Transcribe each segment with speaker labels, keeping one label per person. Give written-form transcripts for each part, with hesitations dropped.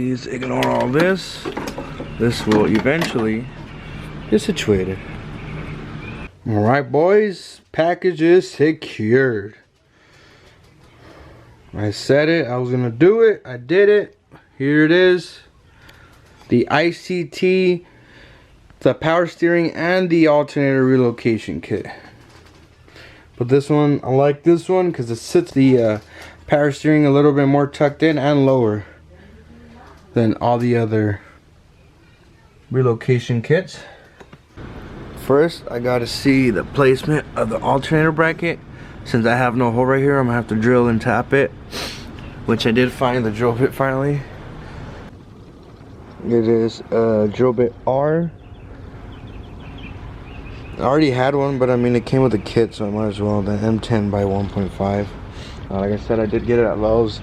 Speaker 1: please ignore all this. This will eventually get situated. Alright boys, package is secured. I said it, I was gonna do it, I did it. Here it is. The ICT, the power steering, and the alternator relocation kit. But this one, I like this one because it sits the power steering a little bit more tucked in and lower than all the other relocation kits. First, I gotta see the placement of the alternator bracket. Since I have no hole right here, I'm gonna have to drill and tap it, which I did find the drill bit finally. It is drill bit R. I already had one, but I mean it came with a kit, so I might as well. The M10 by 1.5. Like I said, I did get it at Lowe's.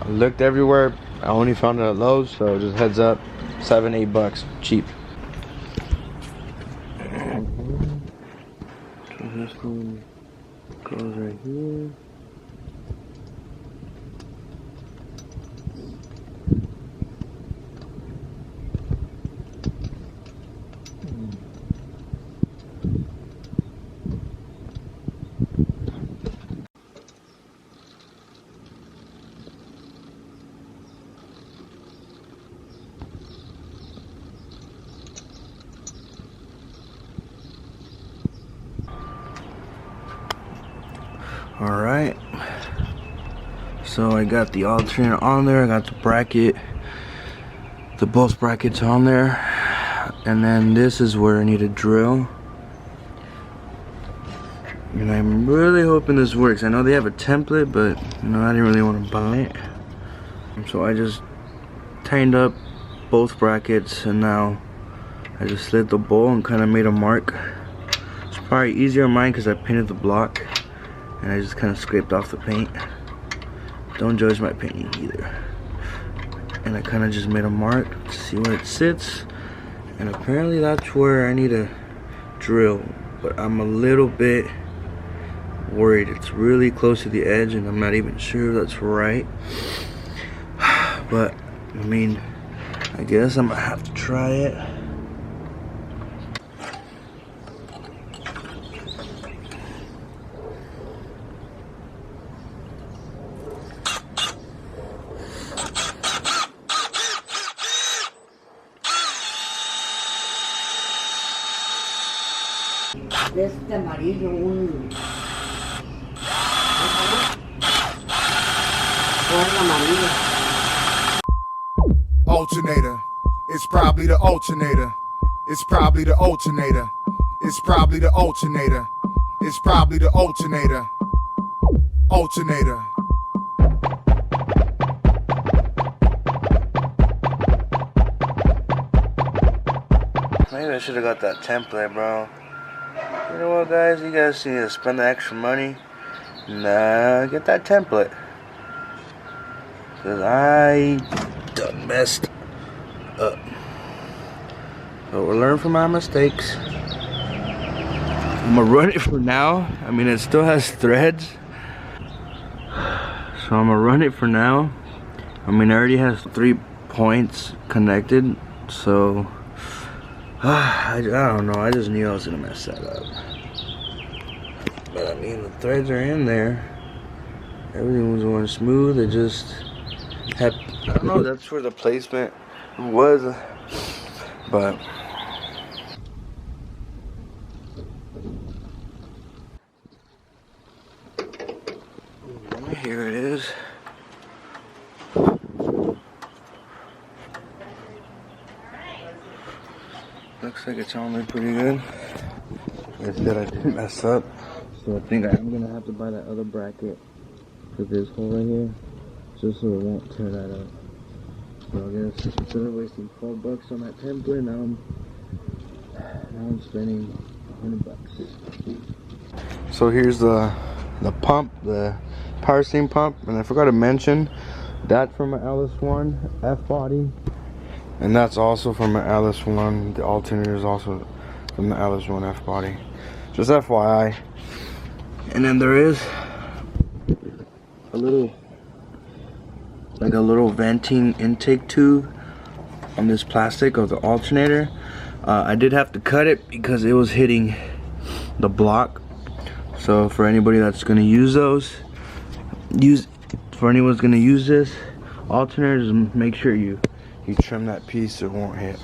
Speaker 1: I looked everywhere, I only found it at Lowe's, so just heads up, $7-8 bucks, cheap. So this one goes right here. Alright, so I got the alternator on there, I got the bracket, the both brackets on there, and then this is where I need to drill. And I'm really hoping this works. I know they have a template, but you know, I didn't really want to buy it. So I just tightened up both brackets, and now I just slid the bowl and kind of made a mark. It's probably easier on mine because I painted the block. And I just kind of scraped off the paint. Don't judge my painting either. And I kind of just made a mark to see where it sits. And apparently that's where I need to drill. But I'm a little bit worried. It's really close to the edge and I'm not even sure that's right. But, I mean, I guess I'm gonna have to try it.
Speaker 2: De este amarillo, un amarillo.
Speaker 3: Alternator, it's probably the alternator. It's probably the alternator. It's probably the alternator. It's probably the alternator. Alternator.
Speaker 1: Maybe I should have got that template, bro. You know what, guys? You guys need to spend the extra money and get that template. Because I done messed up. So we'll learn from our mistakes. I'm going to run it for now. I mean, it still has threads. So I'm going to run it for now. I mean, it already has 3 points connected. So I don't know, I just knew I was gonna mess that up. But I mean, the threads are in there. Everything was going smooth. It just had, I don't know, that's where the placement was. But here it is. Looks like it's on there pretty good. Like I said, I didn't mess up. So I think I'm gonna have to buy that other bracket for this hole right here, just so it won't tear that up. So I guess instead of wasting $12 on that template, now I'm spending $100. So here's the pump, the power steering pump, and I forgot to mention that from an Alice 1 F body. And that's also from an Alice 1. The alternator is also from the Alice 1 F body. Just FYI. And then there is a little like a little venting intake tube on this plastic of the alternator. I did have to cut it because it was hitting the block. So for anybody that's gonna use those, for anyone's gonna use this alternator, just make sure you trim that piece so it won't hit.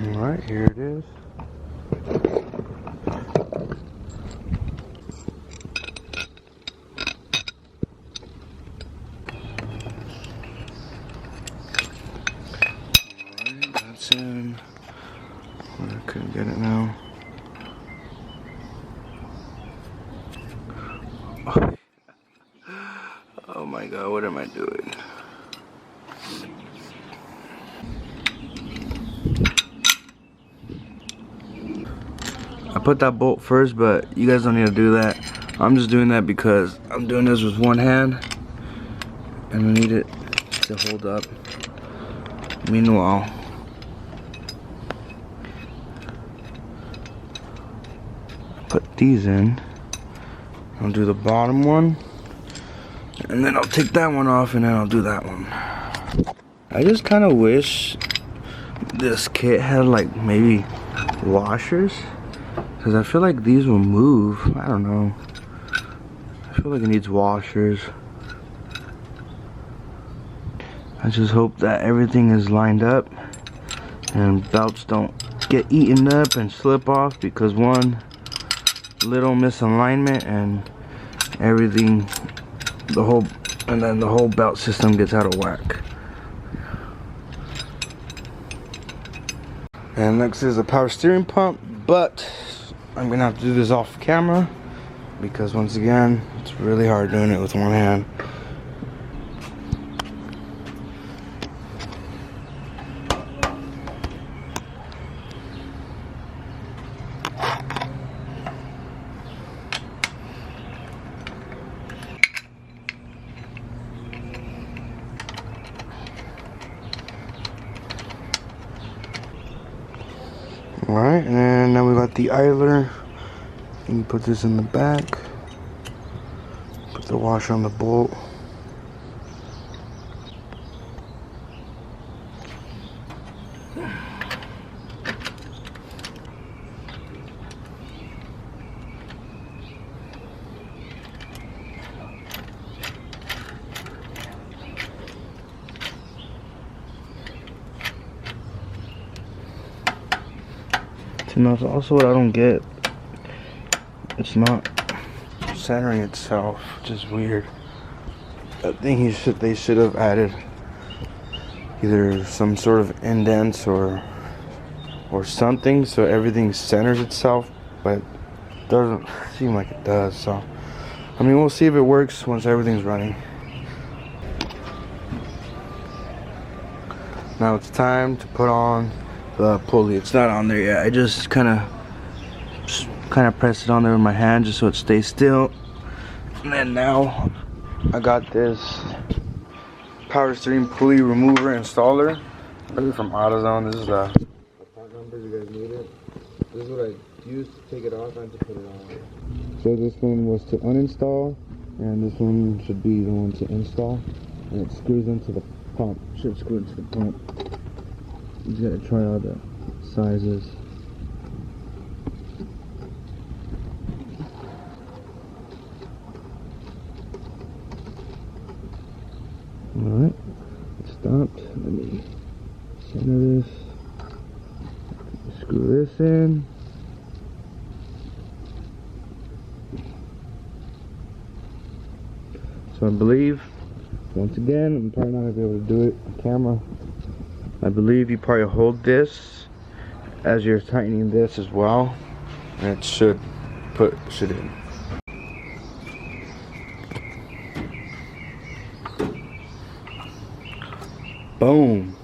Speaker 1: Alright, here it is. Alright, that's in. I couldn't get it now. Oh my god, what am I doing? I put that bolt first, but you guys don't need to do that. I'm just doing that because I'm doing this with one hand and I need it to hold up. Meanwhile, put these in. I'll do the bottom one, and then I'll take that one off, and then I'll do that one. I just kind of wish this kit had like maybe washers, because I feel like these will move. I don't know. I feel like it needs washers. I just hope that everything is lined up and belts don't get eaten up and slip off, because one little misalignment and everything, the whole belt system gets out of whack. And next is a power steering pump, but I'm gonna have to do this off camera because once again it's really hard doing it with one hand. Alright, and then now we got the idler. You put this in the back. Put the washer on the bolt. And that's also what I don't get. It's not centering itself, which is weird. I think they should have added either some sort of indents or something so everything centers itself, but it doesn't seem like it does. So I mean, we'll see if it works once everything's running. Now it's time to put on the pulley. It's not on there yet. I just kind of press it on there with my hand just so it stays still. And then now I got this power steering pulley remover installer. This is from AutoZone. This is the part numbers you guys need it. This is what I used to take it off and to put it on. So this one was to uninstall, and this one should be the one to install. And it screws into the pump. Should screw into the pump. You just gotta try all the sizes. Alright, it stopped. Let me center this. Screw this in. So I believe, once again, I'm probably not gonna be able to do it on camera. I believe you probably hold this as you're tightening this as well, and it should push it in. Boom.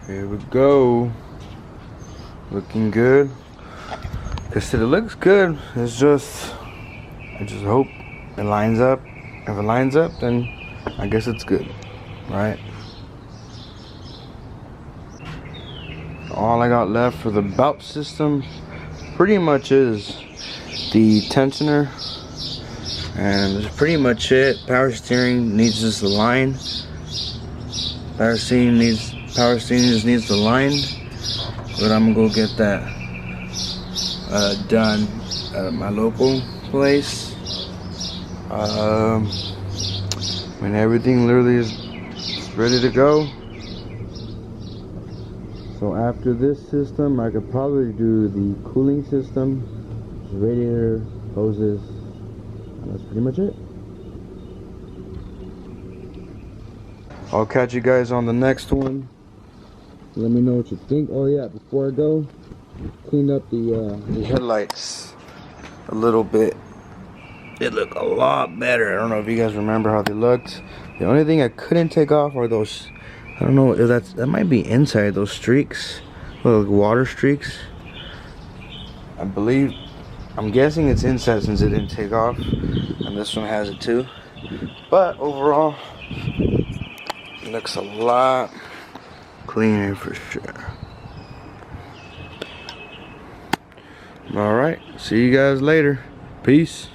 Speaker 1: Here we go. Looking good. Like I said, it looks good. It's just, I just hope it lines up. If it lines up, then I guess it's good, right? All I got left for the belt system pretty much is the tensioner, and that's pretty much it. Power steering needs just the line. Power steering just needs the line. But I'm gonna go get that done at my local place. When everything literally is ready to go. So after this system, I could probably do the cooling system, radiator, hoses, and that's pretty much it. I'll catch you guys on the next one. Let me know what you think. Oh yeah, before I go, cleaned up the headlights a little bit. They look a lot better. I don't know if you guys remember how they looked. The only thing I couldn't take off are those, I don't know if that might be inside, those streaks, little water streaks. I'm guessing it's inside since it didn't take off, and this one has it too. But overall, it looks a lot cleaner for sure. Alright, see you guys later. Peace.